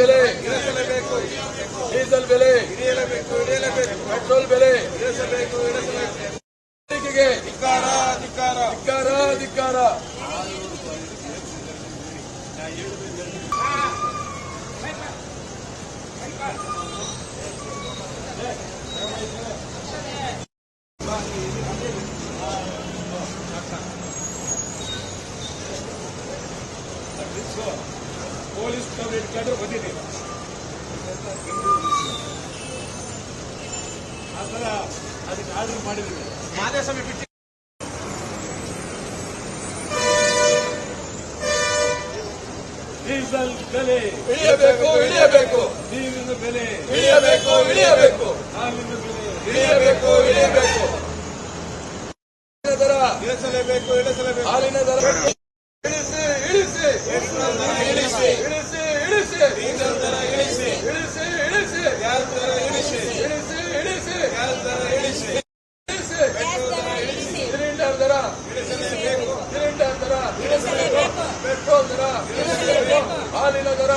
ಬೆಲೆ ಇಳಿಸಲೇಬೇಕು, ಡೀಸೆಲ್ ಬೆಲೆ ಇಳಿಯಲೇಬೇಕು, ಪೆಟ್ರೋಲ್ ಬೆಲೆ ಇಳಿಸಬೇಕು, ಧಿಕ್ಕಾರ ಧಿಕ್ಕಾರ ಧಿಕ್ಕಾರ ಧಿಕ್ಕಾರ. ಪೊಲೀಸ್ ಹಿಡ್ಕೊಂಡ್ರೆ ಬಂದಿದ್ದೀವಿ ಆ ಥರ ಅದಕ್ಕೆ ಆರ್ಡರ್ ಮಾಡಿದ್ದೀವಿ. ಮಾದೇಸ್ವಾಮಿ ಬಿಟ್ಟು ಡೀಸೆಲ್ ಬೆಲೆ ಇಳಿಯಬೇಕು, ಇಳಿಯಬೇಕು, ನೀರಿನ ಬೆಲೆ ಇಳಿಯಬೇಕು, ಇಳಿಯಬೇಕು, ಹಾಲಿನ ಬೆಲೆ ಇಳಿಯಬೇಕು, ಇಳಿಯಬೇಕು, ದರ ಇಳಿಸಲೇಬೇಕು, ಇಳಿಸಲೇಬೇಕು, ಹಾಲಿನ ದರ ಇಳಿಸಿ, ಇಳಿಸಿ, ಇಳಿಸಿ, ಇಳಿಸಿ, ಇಳಿಸಿ, ಡೀಸೆಲ್ ದರ ಇಳಿಸಿ, ಇಳಿಸಿ, ಇಳಿಸಿ, ಗ್ಯಾಸ್ ದರ ಇಳಿಸಿ, ಇಳಿಸಿ, ಇಳಿಸಿ, ಗ್ಯಾಸ್ ದರ ಇಳಿಸಿ, ಇಳಿಸಿ, ಪೆಟ್ರೋಲ್ ದರ ಇಳಿಸಿ, ಸಿಲಿಂಡರ್ ದರ ಇಳಿಸಲೇಬೇಕು, ಸಿಲಿಂಡರ್ ದರ ಇಳಿಸಲೇಬೇಕು, ಪೆಟ್ರೋಲ್ ದರ ಇಳಿಸಲೇಬೇಕು, ಹಾಲಿನ ದರ